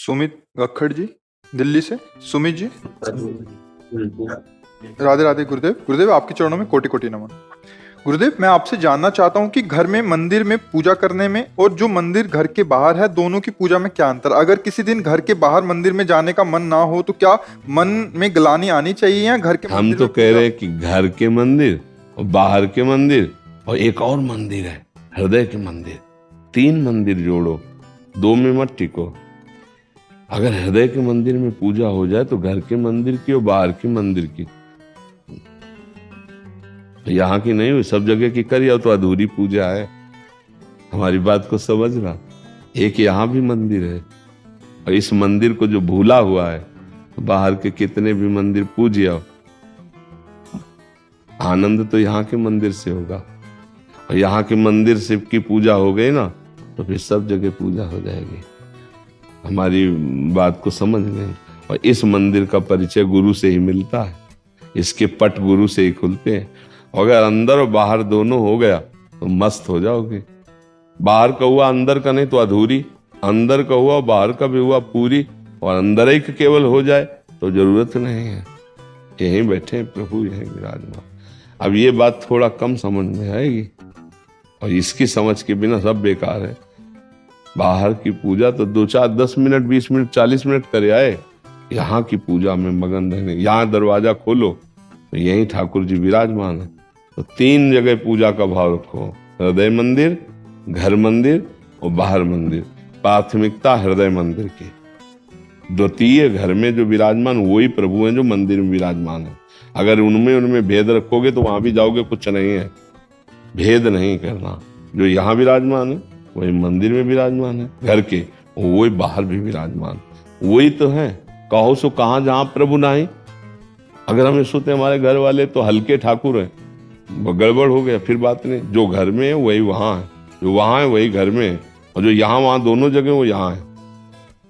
सुमित गखड़ जी दिल्ली से। सुमित जी, राधे राधे गुरुदेव। गुरुदेव आपके चरणों में कोटि कोटि नमन। गुरुदेव, मैं आपसे जानना चाहता हूँ कि घर में मंदिर में पूजा करने में और जो मंदिर घर के बाहर है, दोनों की पूजा में क्या अंतर? अगर किसी दिन घर के बाहर मंदिर में जाने का मन ना हो तो क्या मन में ग्लानि आनी चाहिए या घर के हम मंदिर तो में कह रहे हैं कि घर के मंदिर और बाहर के मंदिर और एक और मंदिर है हृदय के मंदिर, 3 मंदिर जोड़ो, 2 में मत टिको। अगर हृदय के मंदिर में पूजा हो जाए तो घर के मंदिर की और बाहर के मंदिर की, यहाँ की नहीं हुई, सब जगह की करिए तो अधूरी पूजा है। हमारी बात को समझ रहा। एक यहाँ भी मंदिर है और इस मंदिर को जो भूला हुआ है, बाहर के कितने भी मंदिर पूजिए, आनंद तो यहाँ के मंदिर से होगा। और यहाँ के मंदिर से की पूजा हो गई ना तो फिर सब जगह पूजा हो जाएगी। हमारी बात को समझ गए। और इस मंदिर का परिचय गुरु से ही मिलता है, इसके पट गुरु से ही खुलते हैं। अगर अंदर और बाहर दोनों हो गया तो मस्त हो जाओगे। बाहर का हुआ अंदर का नहीं तो अधूरी, अंदर का हुआ बाहर का भी हुआ पूरी, और अंदर ही केवल हो जाए तो जरूरत नहीं है। यहीं बैठे प्रभु, यहीं विराजमान। अब ये बात थोड़ा कम समझ में आएगी और इसकी समझ के बिना सब बेकार है। बाहर की पूजा तो 2 4 10 मिनट 20 मिनट 40 मिनट करे आए, यहाँ की पूजा में मगन रहने। यहाँ दरवाजा खोलो तो यहीं ठाकुर जी विराजमान है। तो 3 जगह पूजा का भाव रखो, हृदय मंदिर, घर मंदिर और बाहर मंदिर। प्राथमिकता हृदय मंदिर की, द्वितीय घर में जो विराजमान वही प्रभु हैं जो मंदिर में विराजमान है। अगर उनमें भेद रखोगे तो वहां भी जाओगे कुछ नहीं है। भेद नहीं करना, जो यहाँ विराजमान है वही मंदिर में विराजमान है, घर के वही बाहर भी विराजमान, वही तो है। कहो सो कहाँ जहाँ प्रभु नहीं। अगर हम सोचते हमारे घर वाले तो हल्के ठाकुर हैं, गड़बड़ हो गया, फिर बात नहीं। जो घर में है वही वहां है, जो वहां है वही घर में है, और जो यहाँ वहां दोनों जगह वो यहाँ है।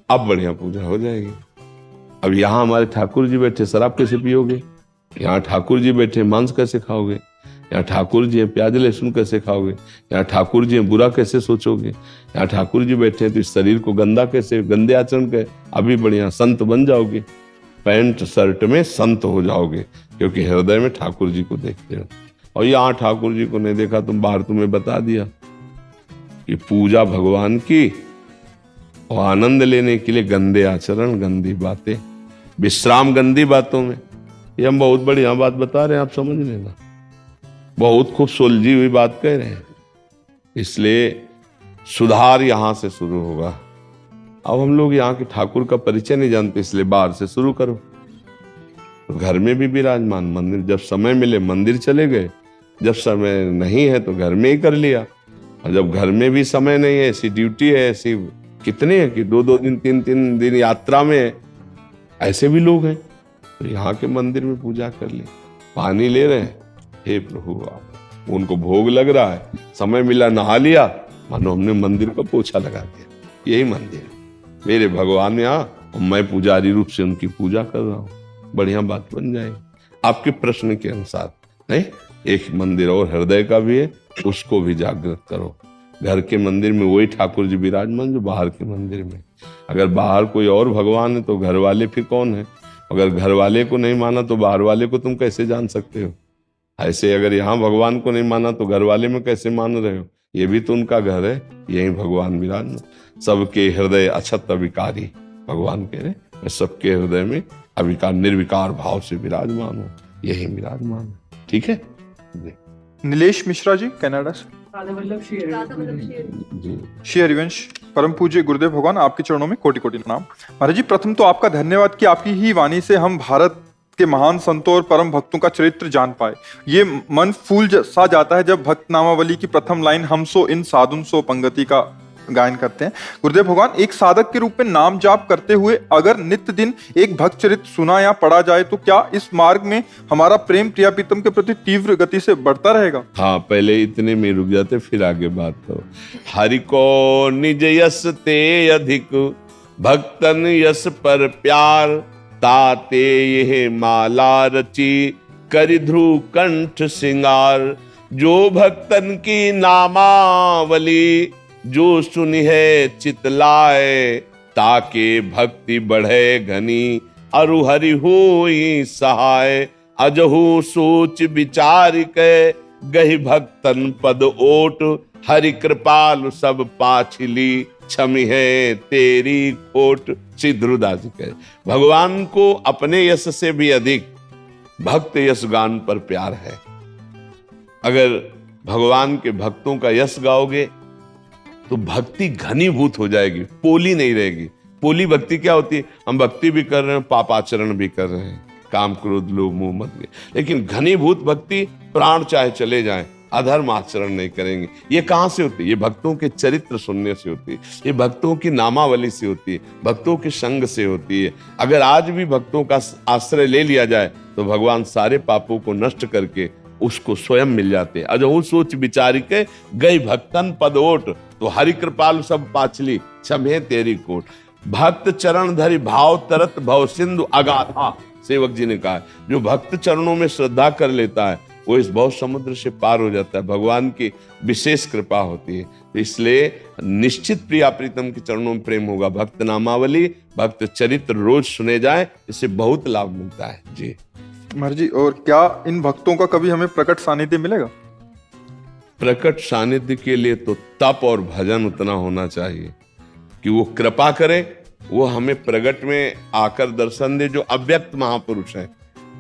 अब बढ़िया पूजा हो जाएगी। अब यहाँ हमारे ठाकुर जी बैठे, शराब कैसे पियोगे? यहाँ ठाकुर जी बैठे, मांस कैसे खाओगे? यहाँ ठाकुर जी हैं, प्याज लहसुन कैसे खाओगे? यहाँ ठाकुर जी हैं, बुरा कैसे सोचोगे? यहाँ ठाकुर जी बैठे हैं तो इस शरीर को गंदा कैसे, गंदे आचरण के अभी बढ़िया संत बन जाओगे, पैंट शर्ट में संत हो जाओगे, क्योंकि हृदय में ठाकुर जी को देखते हो। और यहाँ ठाकुर जी को नहीं देखा, तुम बाहर तुम्हें बता दिया कि पूजा भगवान की और आनंद लेने के लिए गंदे आचरण, गंदी बातें, विश्राम गंदी बातों में। ये हम बहुत बढ़िया बात बता रहे हैं, आप समझ लेना। बहुत खूब सुलझी हुई बात कह रहे हैं, इसलिए सुधार यहां से शुरू होगा। अब हम लोग यहाँ के ठाकुर का परिचय नहीं जानते, इसलिए बाहर से शुरू करो। तो घर में भी विराजमान, मंदिर जब समय मिले मंदिर चले गए, जब समय नहीं है तो घर में ही कर लिया। और जब घर में भी समय नहीं है, ऐसी ड्यूटी है, ऐसी कितने हैं कि 2-2 दिन 3-3 दिन यात्रा में है, ऐसे भी लोग हैं। तो यहाँ के मंदिर में पूजा कर ली, पानी ले रहे हैं, हे प्रभु आप, उनको भोग लग रहा है, समय मिला नहा लिया, मानो हमने मंदिर को पोछा लगा दिया। यही मंदिर है, मेरे भगवान यहाँ और मैं पुजारी रूप से उनकी पूजा कर रहा हूँ। बढ़िया बात बन जाएगी आपके प्रश्न के अनुसार। नहीं, एक मंदिर और हृदय का भी है, उसको भी जागृत करो। घर के मंदिर में वही ठाकुर जी विराजमान जो बाहर के मंदिर में। अगर बाहर कोई और भगवान है तो घर वाले फिर कौन है? अगर घर वाले को नहीं माना तो बाहर वाले को तुम कैसे जान सकते हो? ऐसे अगर यहाँ भगवान को नहीं माना तो घर वाले में कैसे मान रहे हो? ये भी तो उनका घर है, यही भगवान विराजमान। सबके हृदय अछत अविकारी, भगवान कह रहे मैं सबके हृदय में अविकार निर्विकार भाव से विराजमान हूँ, यही विराजमान है। ठीक है जी। नीलेश मिश्रा जी कनाडा से। श्री हरिवंश परम पूज्य गुरुदेव भगवान, आपके चरणों में कोटि कोटि प्रणाम। महाराज जी, प्रथम तो आपका धन्यवाद कि आपकी ही वाणी से हम भारत के महान संतों और परम भक्तों का चरित्र जान पाए। ये मन फूल सा जाता है जब भक्त नामावली की प्रथम लाइन हम सो इन साधुन सो पंगति का गायन करते हैं। गुरुदेव भगवान, एक साधक के रूप में नाम जाप करते हुए अगर नित्य दिन एक भक्त चरित्र सुना या पढ़ा जाए तो क्या इस मार्ग में हमारा प्रेम प्रिया प्रीतम के प्रति तीव्र गति से बढ़ता रहेगा? हाँ, पहले इतने में रुक जाते, फिर आगे बात करो। हरि को निज यस ते अधिक, भक्तन यस पर प्यार, ताते यह माला रची, करि ध्रुव कंठ सिंगार। जो भक्तन की नामावली, जो सुनी है चितलाए, ताके भक्ति बढ़े घनी, अरु हरि होई सहाय। अजहु सोच विचार के, गहि भक्तन पद ओट। हरि कृपालु सब पाछली, क्षमि है तेरी खोट। श्री ध्रुवदास जी कहे, भगवान को अपने यश से भी अधिक भक्त यश गान पर प्यार है। अगर भगवान के भक्तों का यश गाओगे तो भक्ति घनीभूत हो जाएगी, पोली नहीं रहेगी। पोली भक्ति क्या होती है? हम भक्ति भी कर रहे हैं, पापाचरण भी कर रहे हैं, काम क्रोध लोभ मोह मत में। लेकिन घनीभूत भक्ति, प्राण चाहे चले जाएं, अधर्म आचरण नहीं करेंगे। ये कहां से होती है? ये भक्तों के चरित्र सुनने से होती है, ये भक्तों की नामावली से होती है, भक्तों के संग से होती है। अगर आज भी भक्तों का आश्रय ले लिया जाए तो भगवान सारे पापों को नष्ट करके उसको स्वयं मिल जाते हैं। अजहु सोच विचार के, गई भक्तन पद ओट। तो हरि कृपालु सब पाछली, क्षमे तेरी कोट। भक्त चरण धरि भाव तरत, भव सिंधु अगाधा। सेवक जी ने कहा, जो भक्त चरणों में श्रद्धा कर लेता है वो इस भव समुद्र से पार हो जाता है। भगवान की विशेष कृपा होती है। तो इसलिए निश्चित प्रिया प्रीतम के चरणों में प्रेम होगा। भक्त नामावली, भक्त चरित्र रोज सुने जाए, इससे बहुत लाभ मिलता है। जी महाराज जी, और क्या इन भक्तों का कभी हमें प्रकट सानिध्य मिलेगा? प्रकट सानिध्य के लिए तो तप और भजन उतना होना चाहिए कि वो कृपा करे, वो हमें प्रगट में आकर दर्शन दे, जो अव्यक्त महापुरुष हैं।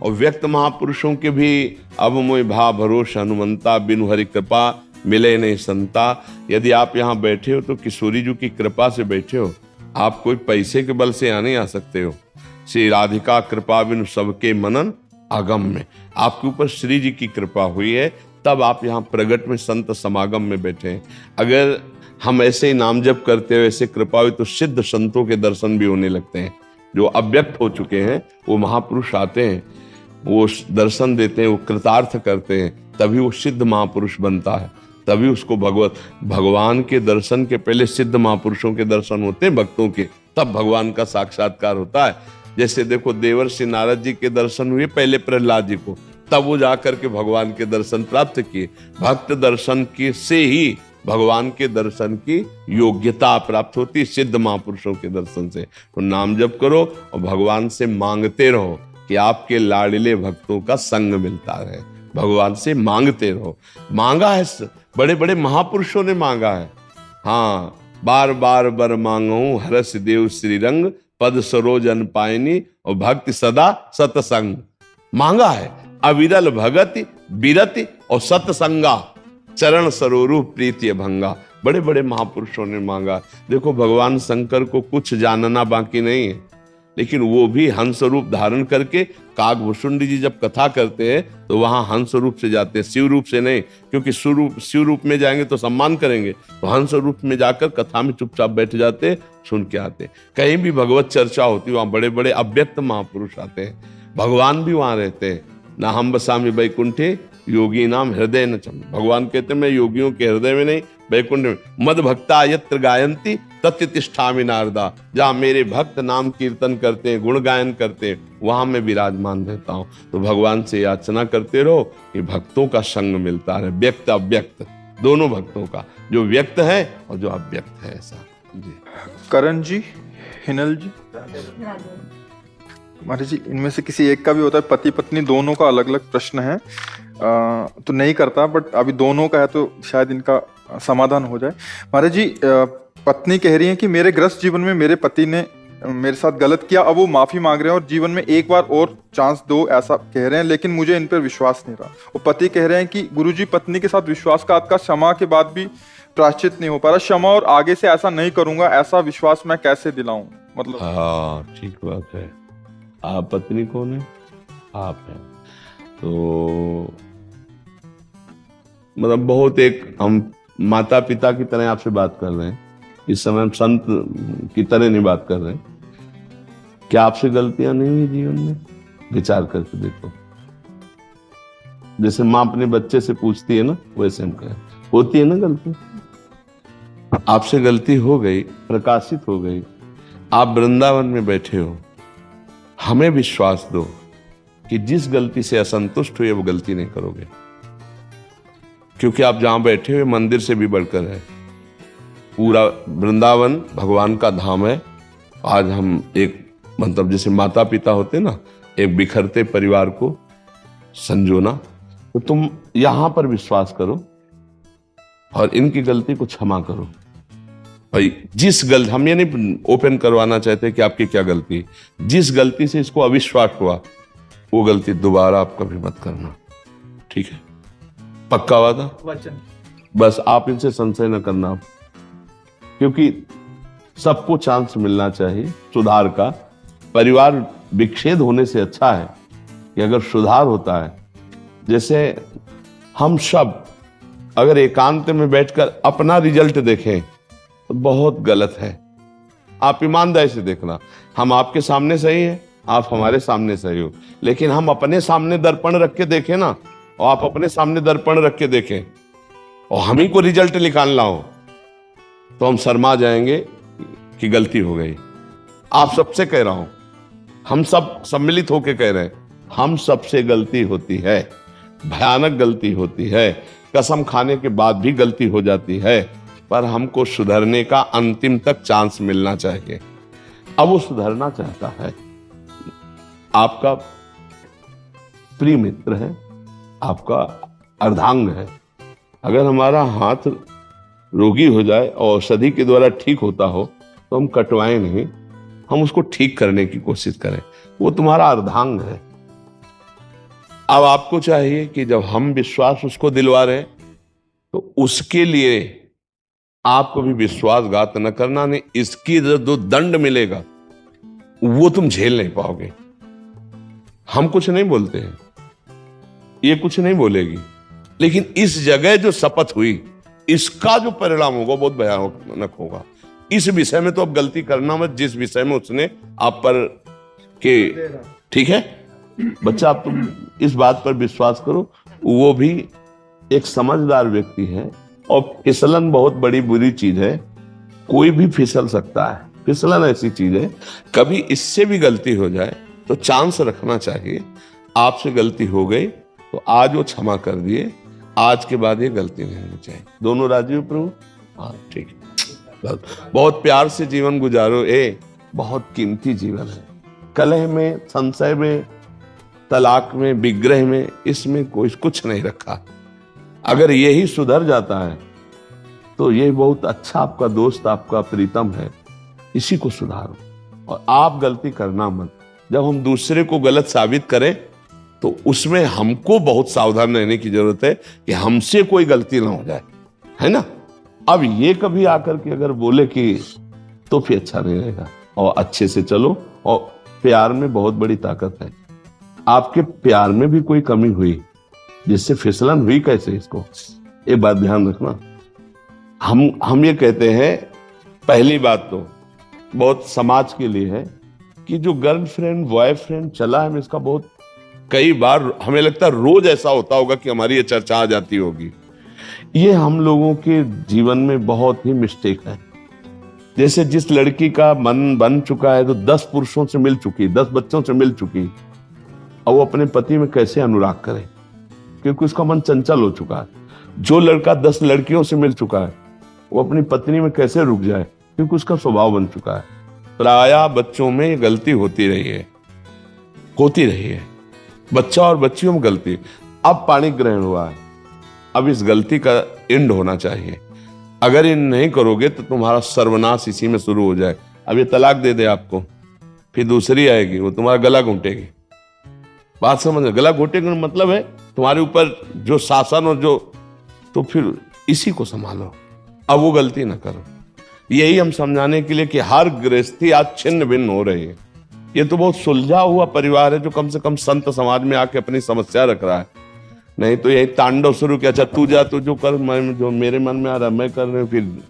और व्यक्त महापुरुषों के भी अब मोहि भा भरोस हनुमंता, बिनु हरि कृपा मिले नहीं संता। यदि आप यहाँ बैठे हो तो किशोरी जी की कृपा से बैठे हो, आप कोई पैसे के बल से यहाँ नहीं आ सकते हो। श्री राधिका कृपा बिनु सबके मनन आगम में आपके ऊपर श्री जी की कृपा हुई है, तब आप यहाँ प्रगट में संत समागम में बैठे हैं। अगर हम ऐसे ही नाम जप करते हुए ऐसे कृपा हुई तो सिद्ध संतों के दर्शन भी होने लगते हैं। जो अव्यक्त हो चुके हैं वो महापुरुष आते हैं, वो दर्शन देते हैं, वो कृतार्थ करते हैं, तभी वो सिद्ध महापुरुष बनता है। तभी उसको भगवान के दर्शन के पहले सिद्ध महापुरुषों के दर्शन होते हैं भक्तों के, तब भगवान का साक्षात्कार होता है। जैसे देखो देवर्षि नारद जी के दर्शन हुए पहले प्रहलाद जी को, तब वो जाकर के भगवान के दर्शन प्राप्त किए। भक्त दर्शन के से ही भगवान के दर्शन की योग्यता प्राप्त होती, सिद्ध महापुरुषों के दर्शन से। तो नाम जप करो और भगवान से मांगते रहो कि आपके लाडले भक्तों का संग मिलता रहे। भगवान से मांगते रहो। मांगा है, बड़े बड़े महापुरुषों ने मांगा है। हाँ, बार बार बर मांगू हरस देव श्री रंग, पद सरोजन पायनी और भक्ति सदा सतसंग। मांगा है अविरल भगति बिरति और सतसंगा, चरण सरोरु प्रीति भंगा। बड़े बड़े महापुरुषों ने मांगा। देखो भगवान शंकर को कुछ जानना बाकी नहीं है, लेकिन वो भी हंस रूप धारण करके, काकभूषुंडी जी जब कथा करते हैं तो वहां हंस रूप से जाते हैं, शिव रूप से नहीं, क्योंकि शिव रूप में जाएंगे तो सम्मान करेंगे। तो हंस रूप में जाकर कथा में चुपचाप बैठ जाते, सुन के आते। कहीं भी भगवत चर्चा होती वहां बड़े बड़े अव्यक्त महापुरुष आते हैं, भगवान भी वहां रहते हैं। ना हम बसामी वैकुंठे योगी नाम हृदय न चम। भगवान कहते मैं योगियों के हृदय में नहीं, वैकुंठ में। मद भक्ता यत्र गायंती तत्र तिष्ठामि नारदा। जहाँ मेरे भक्त नाम कीर्तन करते हैं, गुण गायन करते हैं, वहां मैं विराजमान रहता हूँ। तो भगवान से याचना करते रहो कि भक्तों का संग मिलता रहे, व्यक्त अव्यक्त दोनों भक्तों का, जो व्यक्त है और जो अव्यक्त है। ऐसा जी। करण जी, हिनल जी, महाराज जी, इनमें से किसी एक का भी होता है, पति पत्नी दोनों का अलग अलग प्रश्न है, तो नहीं करता, बट अभी दोनों का है तो शायद इनका समाधान हो जाए। महाराज जी, पत्नी कह रही है कि मेरे गृहस्थ जीवन में मेरे पति ने मेरे साथ गलत किया, अब वो माफी मांग रहे हैं और जीवन में एक बार और चांस दो ऐसा कह रहे हैं, लेकिन मुझे इन पर विश्वास नहीं रहा। और पति कह रहे हैं कि गुरुजी, पत्नी के साथ विश्वासघात का क्षमा के बाद भी प्रायश्चित नहीं हो पा रहा, क्षमा और आगे से ऐसा नहीं करूंगा, ऐसा विश्वास मैं कैसे दिलाऊं? मतलब हाँ, ठीक बात है। आप पत्नी कौन है? आप हैं। तो मतलब बहुत एक हम माता पिता की तरह आपसे बात कर रहे हैं, इस समय हम संत की तरह नहीं बात कर रहे हैं। क्या आपसे गलतियां नहीं हुई जीवन में? विचार करके देखो। जैसे माँ अपने बच्चे से पूछती है ना, वैसे हम कहें होती है ना गलती। आपसे गलती हो गई, प्रकाशित हो गई, आप वृंदावन में बैठे हो, हमें विश्वास दो कि जिस गलती से असंतुष्ट हुए वो गलती नहीं करोगे, क्योंकि आप जहां बैठे हुए मंदिर से भी बढ़कर है। पूरा वृंदावन भगवान का धाम है, आज हम एक मतलब जैसे माता पिता होते ना, एक बिखरते परिवार को संजोना, तो तुम यहां पर विश्वास करो और इनकी गलती को क्षमा करो भाई। जिस गलती, हम ये नहीं ओपन करवाना चाहते कि आपकी क्या गलती, जिस गलती से इसको अविश्वास हुआ वो गलती दोबारा आप कभी मत करना, ठीक है? पक्का वादा? वचन। बस आप इनसे संशय न करना, क्योंकि सबको चांस मिलना चाहिए सुधार का। परिवार विच्छेद होने से अच्छा है कि अगर सुधार होता है। जैसे हम सब अगर एकांत में बैठकर अपना रिजल्ट देखें तो बहुत गलत है। आप ईमानदारी से देखना, हम आपके सामने सही है, आप हमारे सामने सही हो, लेकिन हम अपने सामने दर्पण रख के देखें ना, और आप अपने सामने दर्पण रख के देखें और हम ही को रिजल्ट निकालना हो तो हम शर्मा जाएंगे कि गलती हो गई। आप सबसे कह रहा हूं, हम सब सम्मिलित होकर कह रहे हैं, हम सबसे गलती होती है, भयानक गलती होती है, कसम खाने के बाद भी गलती हो जाती है, पर हमको सुधरने का अंतिम तक चांस मिलना चाहिए। अब वो सुधरना चाहता है, आपका प्रिय मित्र है, आपका अर्धांग है। अगर हमारा हाथ रोगी हो जाए और औषधि के द्वारा ठीक होता हो तो हम कटवाएं नहीं, हम उसको ठीक करने की कोशिश करें। वो तुम्हारा अर्धांग है। अब आपको चाहिए कि जब हम विश्वास उसको दिलवा रहे हैं तो उसके लिए आपको भी विश्वासघात न करना, नहीं इसकी जो दंड मिलेगा वो तुम झेल नहीं पाओगे। हम कुछ नहीं बोलते हैं, ये कुछ नहीं बोलेगी, लेकिन इस जगह जो शपथ हुई इसका जो परिणाम होगा बहुत भयानक होगा। इस विषय में तो अब गलती करना मत, जिस विषय में उसने आप पर के, ठीक है बच्चा, आप तुम इस बात पर विश्वास करो, वो भी एक समझदार व्यक्ति है। और फिसलन बहुत बड़ी बुरी चीज है, कोई भी फिसल सकता है, फिसलन ऐसी चीज है, कभी इससे भी गलती हो जाए तो चांस रखना चाहिए। आपसे गलती हो गई तो आज वो क्षमा कर दिए, आज के बाद ये गलती नहीं होनी चाहिए। दोनों राजी हो प्रभु? हाँ ठीक है, बहुत प्यार से जीवन गुजारो। बहुत कीमती जीवन है। कलह में, संशय में, तलाक में, विग्रह में, इसमें कोई कुछ नहीं रखा। अगर यही सुधर जाता है तो ये बहुत अच्छा आपका दोस्त, आपका प्रीतम है, इसी को सुधारो और आप गलती करना मत। जब हम दूसरे को गलत साबित करें तो उसमें हमको बहुत सावधान रहने की जरूरत है कि हमसे कोई गलती ना हो जाए, है ना? अब ये कभी आकर के अगर बोले कि तो फिर अच्छा नहीं रहेगा। और अच्छे से चलो, और प्यार में बहुत बड़ी ताकत है। आपके प्यार में भी कोई कमी हुई जिससे फिसलन हुई, कैसे, इसको एक बात ध्यान रखना। हम ये कहते हैं, पहली बात तो बहुत समाज के लिए है कि जो गर्लफ्रेंड बॉयफ्रेंड चला है, इसका बहुत कई बार हमें लगता है रोज ऐसा होता होगा कि हमारी ये चर्चा आ जाती होगी। ये हम लोगों के जीवन में बहुत ही मिस्टेक है। जैसे जिस लड़की का मन बन चुका है तो 10 पुरुषों से मिल चुकी, 10 बच्चों से मिल चुकी, और वो अपने पति में कैसे अनुराग करे, क्योंकि उसका मन चंचल हो चुका है। जो लड़का 10 लड़कियों से मिल चुका है वो अपनी पत्नी में कैसे रुक जाए, क्योंकि उसका स्वभाव बन चुका है। प्रायः बच्चों में ये गलती होती रही है, बच्चा और बच्चियों में गलती। अब पाणी ग्रहण हुआ है, अब इस गलती का एंड होना चाहिए। अगर इन नहीं करोगे तो तुम्हारा सर्वनाश इसी में शुरू हो जाए। अब ये तलाक दे दे आपको, फिर दूसरी आएगी, वो तुम्हारा गला घोंटेगी। बात समझ, गला घोटेगी मतलब है तुम्हारे ऊपर जो शासन और जो, तो फिर इसी को संभालो, अब वो गलती ना करो। यही हम समझाने के लिए कि हर गृहस्थी आज छिन्न भिन्न हो रही है। ये तो बहुत सुलझा हुआ परिवार है जो कम से कम संत समाज में आके अपनी समस्या रख रहा है, नहीं तो यही तांडव शुरू किया। अच्छा तू जा, तू जो कर, मैं जो मेरे मन में आ रहा है मैं कर रहे हूँ। फिर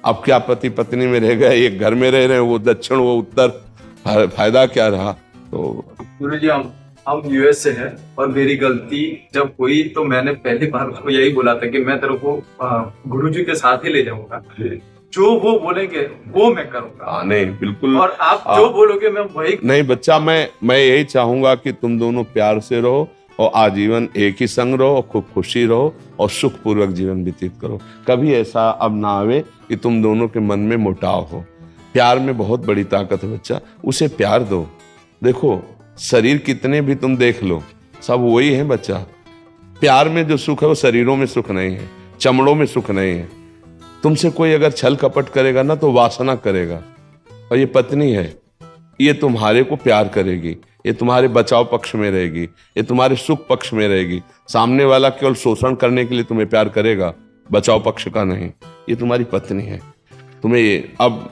अब क्या पति पत्नी में रह गए, एक घर में रह रहे हैं, वो दक्षिण वो उत्तर, फायदा क्या रहा? तो गुरुजी हम यूएस से हैं और मेरी गलती जब हुई तो मैंने पहली बार उसको यही बोला था कि मैं तेरे को गुरुजी के साथ ही ले जाऊंगा, जो वो बोलेंगे वो मैं करूंगा। नहीं बिल्कुल, और आप जो बोलोगे मैं वही। नहीं बच्चा, मैं यही चाहूंगा कि तुम दोनों प्यार से रहो और आजीवन एक ही संग रहो, खूब खुशी रहो और सुखपूर्वक जीवन व्यतीत करो। कभी ऐसा अब ना आवे कि तुम दोनों के मन में मुटाव हो। प्यार में बहुत बड़ी ताकत है बच्चा, उसे प्यार दो। देखो शरीर कितने भी तुम देख लो, सब वही है बच्चा। प्यार में जो सुख है वो शरीरों में सुख नहीं है, चमड़ों में सुख नहीं है। तुमसे कोई अगर छल कपट करेगा ना तो वासना करेगा। और ये पत्नी है, ये तुम्हारे को प्यार करेगी, ये तुम्हारे बचाव पक्ष में रहेगी, ये तुम्हारे सुख पक्ष में रहेगी। सामने वाला केवल शोषण करने के लिए तुम्हें प्यार करेगा, बचाव पक्ष का नहीं। ये तुम्हारी पत्नी है। तुम्हें अब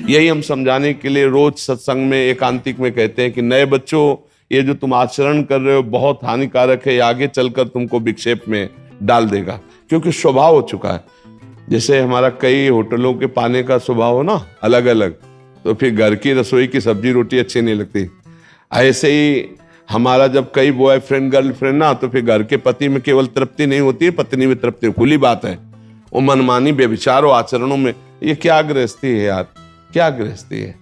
यही हम समझाने के लिए रोज सत्संग में एकांतिक में कहते हैं कि नए बच्चों, ये जो तुम आचरण कर रहे हो बहुत हानिकारक है, आगे चलकर तुमको विक्षेप में डाल देगा, क्योंकि स्वभाव हो चुका है। जैसे हमारा कई होटलों के पाने का स्वभाव हो ना अलग अलग, तो फिर घर की रसोई की सब्जी रोटी अच्छी नहीं लगती। ऐसे ही हमारा जब कई बॉयफ्रेंड गर्लफ्रेंड ना, तो फिर घर के पति में केवल तृप्ति नहीं होती है, पत्नी में तृप्ति। खुली बात है। वो मनमानी व्यभिचार और आचरणों में, ये क्या गृहस्थी है यार, क्या गृहस्थी है,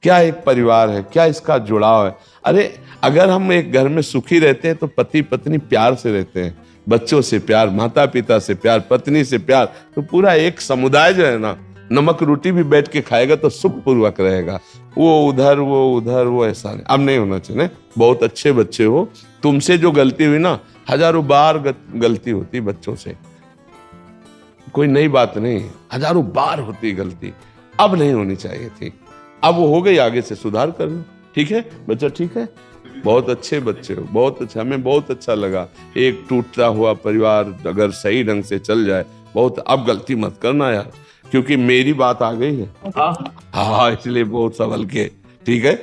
क्या एक परिवार है, क्या इसका जुड़ाव है। अरे अगर हम एक घर में सुखी रहते हैं तो पति पत्नी प्यार से रहते हैं, बच्चों से प्यार, माता पिता से प्यार, पत्नी से प्यार, तो पूरा एक समुदाय जो है ना, नमक रोटी भी बैठ के खाएगा तो सुख पूर्वक रहेगा। वो उधर वो ऐसा नहीं, अब नहीं होना चाहिए। बहुत अच्छे बच्चे हो, तुमसे जो गलती हुई ना, हजारों बार गलती होती बच्चों से, कोई नई बात नहीं, हजारों बार होती गलती, अब नहीं होनी चाहिए थी। अब वो हो गई, आगे से सुधार कर लो। ठीक है बच्चा, ठीक है, बहुत अच्छे बच्चे हो, बहुत अच्छा, हमें बहुत अच्छा लगा। एक टूटता हुआ परिवार अगर सही ढंग से चल जाए, बहुत। अब गलती मत करना यार, क्योंकि मेरी बात आ गई है। हाँ, इसलिए बहुत संभल के, ठीक है।